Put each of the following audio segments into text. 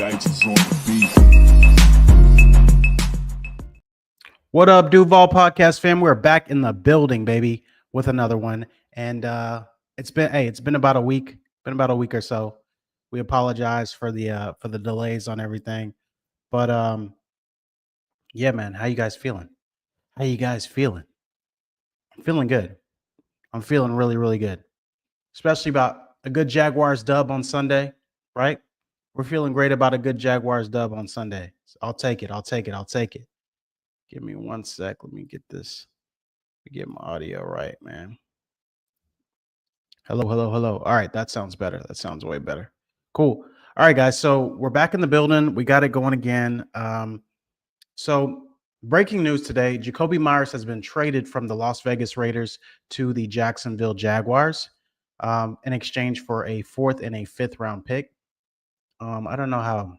Dice is on the beat. What up, Duval Podcast fam? We're back in the building, baby, with another one. And it's been about a week, or so. We apologize for the delays on everything. But yeah, man, how you guys feeling? I'm feeling good. I'm feeling really, really good. Especially about a good Jaguars dub on Sunday, right? We're feeling great about a good Jaguars dub on Sunday. So I'll take it. Give me 1 sec. Let me get my audio right, man. Hello. All right, that sounds better. That sounds way better. Cool. All right, guys. So we're back in the building. We got it going again. So breaking news today: Jakobi Meyers has been traded from the Las Vegas Raiders to the Jacksonville Jaguars in exchange for a 4th and a 5th round pick. I don't know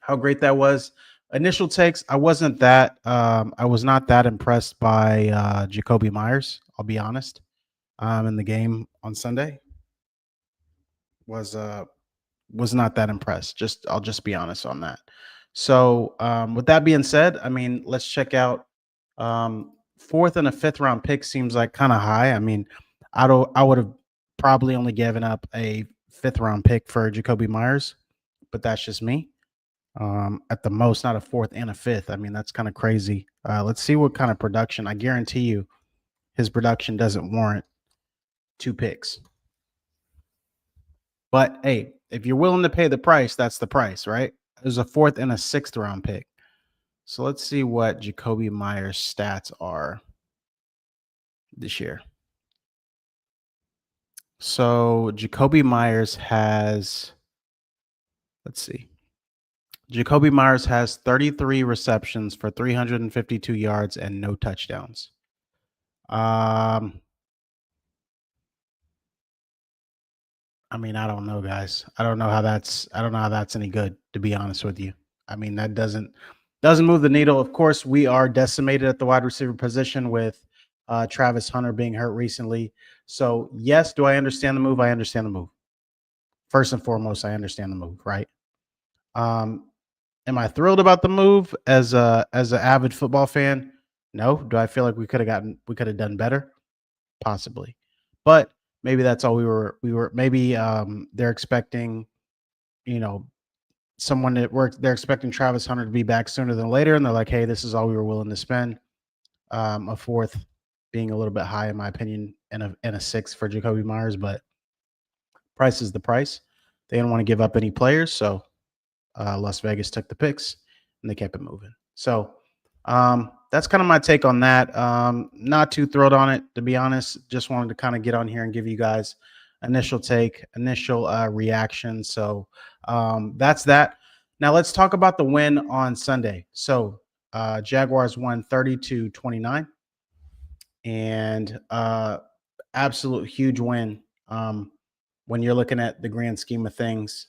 how great that was. Initial takes: I was not that impressed by Jakobi Meyers. I'll be honest. In the game on Sunday was not that impressed. I'll just be honest on that. So with that being said, I mean, let's check out 4th and a 5th round pick seems like kind of high. I mean, I would have probably only given up a 5th round pick for Jakobi Meyers, but that's just me. At the most, not a 4th and a 5th. I mean, that's kind of crazy. Let's see what kind of production. I guarantee you his production doesn't warrant 2 picks. But hey, if you're willing to pay the price, that's the price, right? There's a 4th and a 6th round pick. So let's see what Jakobi Meyers' stats are this year. So Jakobi Meyers has, Jakobi Meyers has 33 receptions for 352 yards and no touchdowns. I mean, I don't know, guys. I don't know how that's any good, to be honest with you. I mean, that doesn't move the needle. Of course, we are decimated at the wide receiver position with Travis Hunter being hurt recently. So, yes, do I understand the move? I understand the move. First and foremost, I understand the move, right? Am I thrilled about the move as an avid football fan? No. Do I feel like we could have done better? Possibly. But maybe that's all we were maybe they're expecting, someone they're expecting Travis Hunter to be back sooner than later. And they're like, hey, this is all we were willing to spend. A 4th being a little bit high, in my opinion, and a 6th for Jakobi Meyers, but price is the price. They didn't want to give up any players. So Las Vegas took the picks and they kept it moving. So that's kind of my take on that. Not too thrilled on it, to be honest. Just wanted to kind of get on here and give you guys initial reaction. So that's that. Now let's talk about the win on Sunday. So Jaguars won 30-29, and absolute huge win. When you're looking at the grand scheme of things,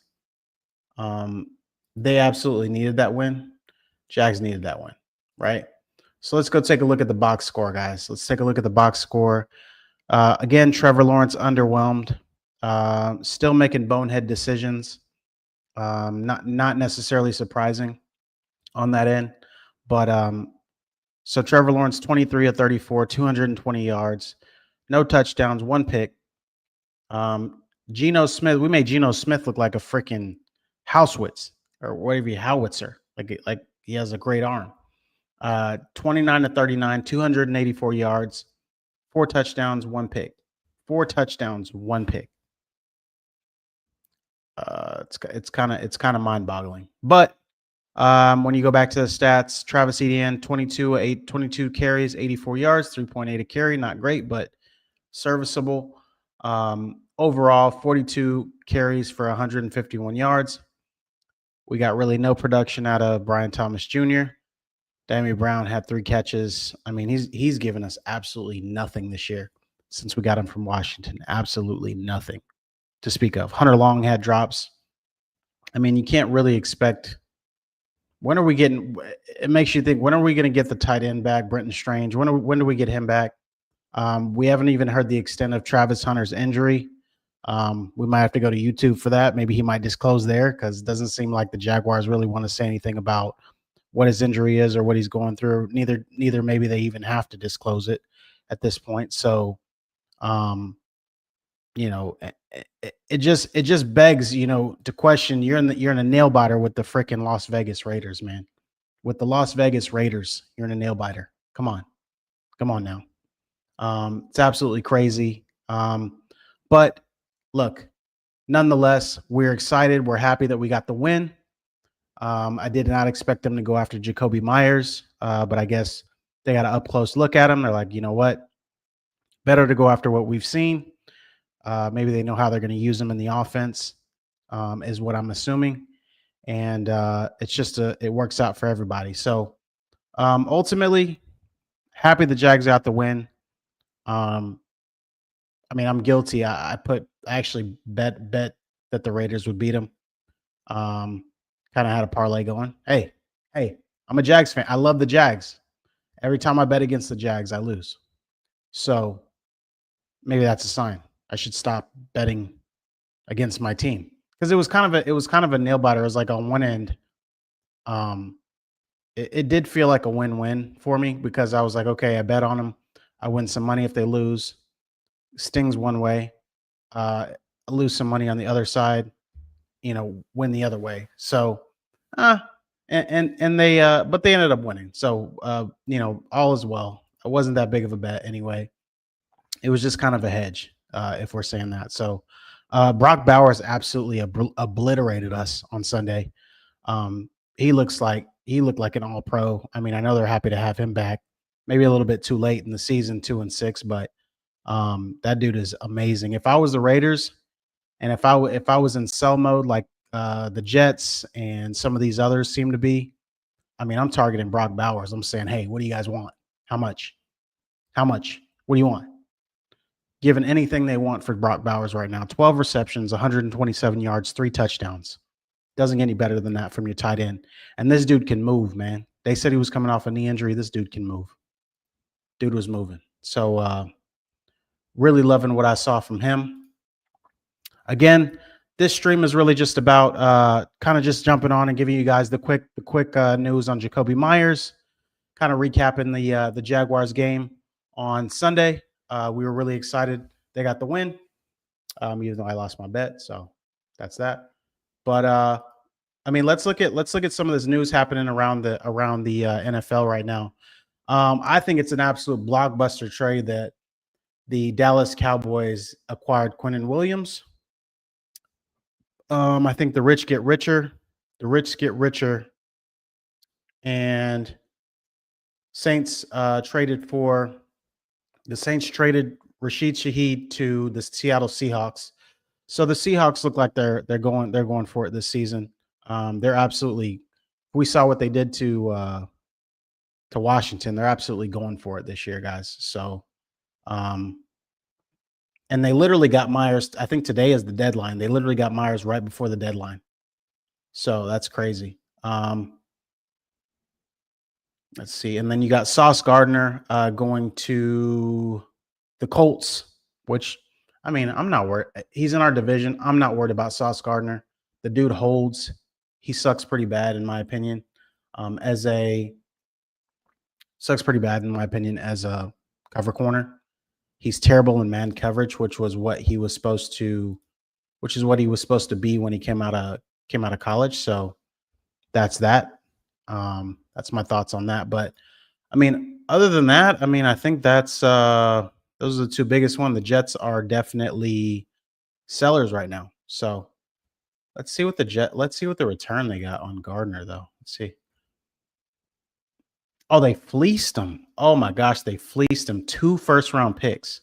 they absolutely needed that win. Jags needed that win, right? So let's go take a look at the box score, guys. Let's take a look at the box score. Again, Trevor Lawrence underwhelmed. Still making bonehead decisions. Not necessarily surprising on that end. But so Trevor Lawrence, 23 of 34, 220 yards, no touchdowns, 1 pick. Geno Smith, we made Geno Smith look like a freaking housewitz or whatever, howitzer. Like he has a great arm. 29 to 39, 284 yards, 4 touchdowns, 1 pick. 4 touchdowns, 1 pick. It's kind of mind-boggling. But when you go back to the stats, Travis Etienne, 22 carries, 84 yards, 3.8 a carry. Not great, but serviceable. Overall, 42 carries for 151 yards. We got really no production out of Brian Thomas Jr. Dammy Brown had 3 catches. I mean, he's given us absolutely nothing this year since we got him from Washington. Absolutely nothing to speak of. Hunter Long had drops. I mean, you can't really expect. When are we getting? It makes you think. When are we going to get the tight end back, Brenton Strange? When do we get him back? We haven't even heard the extent of Travis Hunter's injury. We might have to go to YouTube for that. Maybe he might disclose there because it doesn't seem like the Jaguars really want to say anything about what his injury is or what he's going through. Neither maybe they even have to disclose it at this point. So, um, it just begs, to question. You're in a nail biter with the freaking Las Vegas Raiders, man. With the Las Vegas Raiders, you're in a nail biter. Come on now. It's absolutely crazy. But look, nonetheless, we're excited. We're happy that we got the win. I did not expect them to go after Jakobi Meyers, but I guess they got an up close look at him. They're like, you know what? Better to go after what we've seen. Maybe they know how they're going to use him in the offense, is what I'm assuming. And it works out for everybody. So ultimately, happy the Jags got the win. I'm guilty. I actually bet that the Raiders would beat them. Kind of had a parlay going. Hey, I'm a Jags fan. I love the Jags. Every time I bet against the Jags, I lose. So maybe that's a sign. I should stop betting against my team because it was kind of a nail biter. It was like on one end, it did feel like a win-win for me because I was like, okay, I bet on them. I win some money if they lose. Stings one way. I lose some money on the other side. Win the other way. So, and they, but they ended up winning. So, all is well. It wasn't that big of a bet anyway. It was just kind of a hedge, if we're saying that. So, Brock Bowers absolutely obliterated us on Sunday. He looked like an all-pro. I mean, I know they're happy to have him back. Maybe a little bit too late in the season, 2-6, but that dude is amazing. If I was the Raiders, and if I was in sell mode like the Jets and some of these others seem to be, I mean, I'm targeting Brock Bowers. I'm saying, hey, what do you guys want? How much? How much? What do you want? Giving anything they want for Brock Bowers right now. 12 receptions, 127 yards, 3 touchdowns. Doesn't get any better than that from your tight end. And this dude can move, man. They said he was coming off a knee injury. This dude can move. Dude was moving. So really loving what I saw from him. Again, this stream is really just about kind of just jumping on and giving you guys the quick news on Jakobi Meyers, kind of recapping the Jaguars game on Sunday. We were really excited. They got the win, even though I lost my bet. So that's that. But I mean, let's look at some of this news happening around the NFL right now. I think it's an absolute blockbuster trade that the Dallas Cowboys acquired Quinnen Williams. I think the rich get richer. The rich get richer. And Saints traded Rashid Shaheed to the Seattle Seahawks. So the Seahawks look like they're going for it this season. They're absolutely. We saw what they did to Washington. They're absolutely going for it this year, guys. So, and they literally got Myers. I think today is the deadline. They literally got Myers right before the deadline. So that's crazy. Let's see. And then you got Sauce Gardner going to the Colts, which, I mean, I'm not worried. He's in our division. I'm not worried about Sauce Gardner. The dude holds. He sucks pretty bad, in my opinion. Sucks pretty bad, in my opinion, as a cover corner. He's terrible in man coverage, which is what he was supposed to be when he came out of college. So that's that. That's my thoughts on that. But I mean, other than that, I mean, I think that's those are the two biggest ones. The Jets are definitely sellers right now. So let's see what the return they got on Gardner, though. Let's see. Oh, they fleeced him. Oh my gosh, they fleeced him. 2 first-round picks.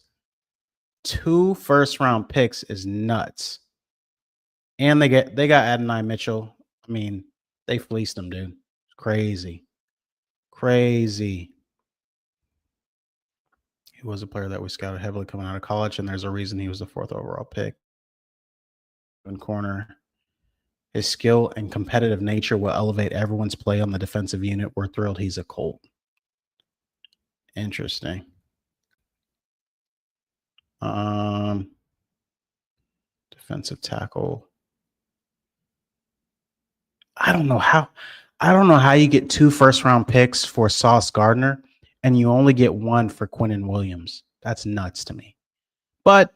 2 first-round picks is nuts. And they got Adonai Mitchell. I mean, they fleeced him, dude. Crazy. Crazy. He was a player that we scouted heavily coming out of college, and there's a reason he was the 4th overall pick. In corner. His skill and competitive nature will elevate everyone's play on the defensive unit. We're thrilled he's a Colt. Interesting. defensive tackle. I don't know how you get 2 first-round picks for Sauce Gardner and you only get 1 for Quinnen Williams. That's nuts to me. But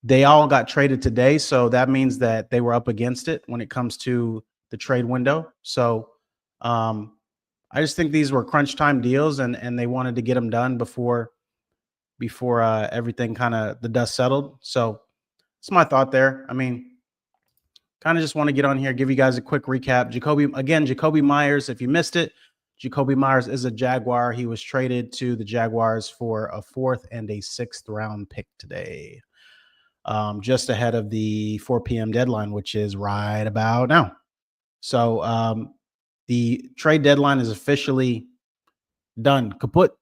they all got traded today, so that means that they were up against it when it comes to the trade window. So I just think these were crunch time deals, and they wanted to get them done before everything kind of the dust settled. So that's my thought there. I mean, kind of just want to get on here, give you guys a quick recap. Jakobi Meyers, if you missed it, Jakobi Meyers is a Jaguar. He was traded to the Jaguars for a 4th and a 6th round pick today, just ahead of the 4 p.m. deadline, which is right about now. So the trade deadline is officially done, kaput.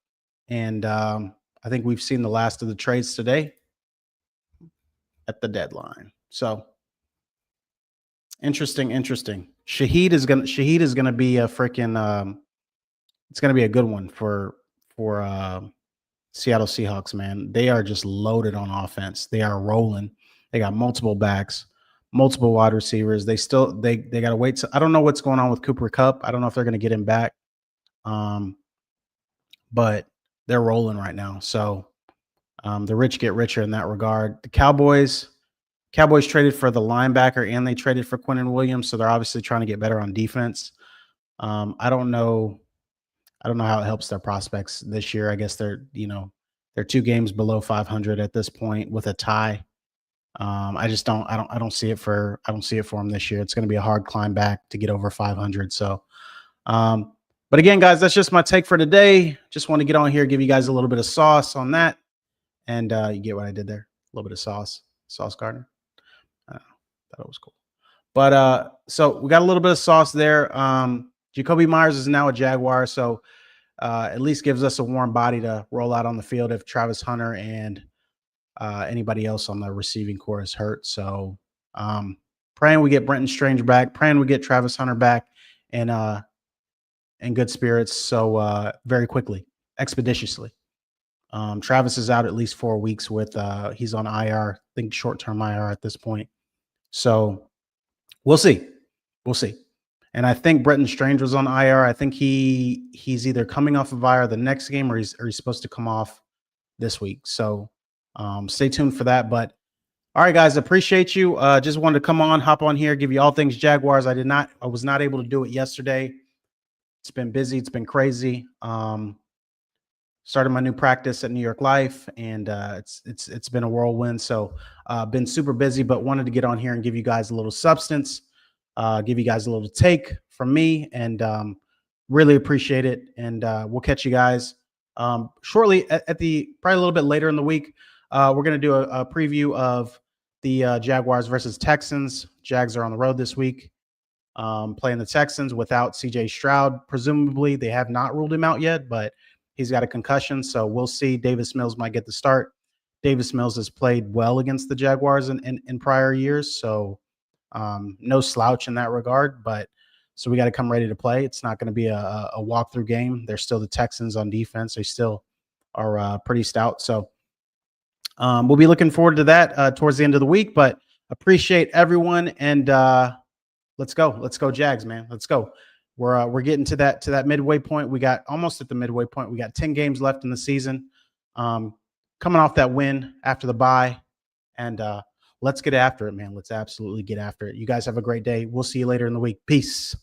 And I think we've seen the last of the trades today at the deadline. So interesting. Shaheed is gonna be a freaking it's gonna be a good one for Seattle Seahawks, man. They are just loaded on offense. They are rolling. They got multiple backs, multiple wide receivers. They gotta wait. I don't know what's going on with Cooper Kupp. I don't know if they're gonna get him back. But they're rolling right now. So the rich get richer in that regard. The Cowboys traded for the linebacker and they traded for Quinnen Williams. So they're obviously trying to get better on defense. I don't know how it helps their prospects this year. I guess they're 2 games below 500 at this point with a tie. I don't see it for them this year. It's going to be a hard climb back to get over 500. So, but again, guys, that's just my take for today. Just want to get on here, give you guys a little bit of sauce on that. And you get what I did there. A little bit of Sauce Gardner. I thought it was cool. But so we got a little bit of sauce there. Jakobi Meyers is now a Jaguar, so at least gives us a warm body to roll out on the field if Travis Hunter and anybody else on the receiving core is hurt. So praying we get Brenton Strange back, praying we get Travis Hunter back and in good spirits. So very quickly, expeditiously. Travis is out at least 4 weeks with he's on IR, I think short-term IR at this point. So we'll see. And I think Brenton Strange was on IR. I think he's either coming off of IR the next game or he's supposed to come off this week. So stay tuned for that. But all right, guys, appreciate you. Just wanted to hop on here, give you all things Jaguars. I was not able to do it yesterday. It's been busy. It's been crazy. Started my new practice at New York Life, and it's been a whirlwind. So been super busy, but wanted to get on here and give you guys a little substance, give you guys a little take from me, and really appreciate it. And we'll catch you guys shortly at the probably a little bit later in the week. We're going to do a preview of the Jaguars versus Texans. Jags are on the road this week, playing the Texans without CJ Stroud. Presumably, they have not ruled him out yet, but he's got a concussion, so we'll see. Davis Mills might get the start. Davis Mills has played well against the Jaguars in prior years, so no slouch in that regard. But so we got to come ready to play. It's not going to be a walkthrough game. They're still the Texans on defense. They still are pretty stout. So we'll be looking forward to that towards the end of the week. But appreciate everyone, and let's go Jags, man. Let's go. We're getting to that midway point. We got almost at the midway point. We got 10 games left in the season. Coming off that win after the bye, and let's get after it, man. Let's absolutely get after it. You guys have a great day. We'll see you later in the week. Peace.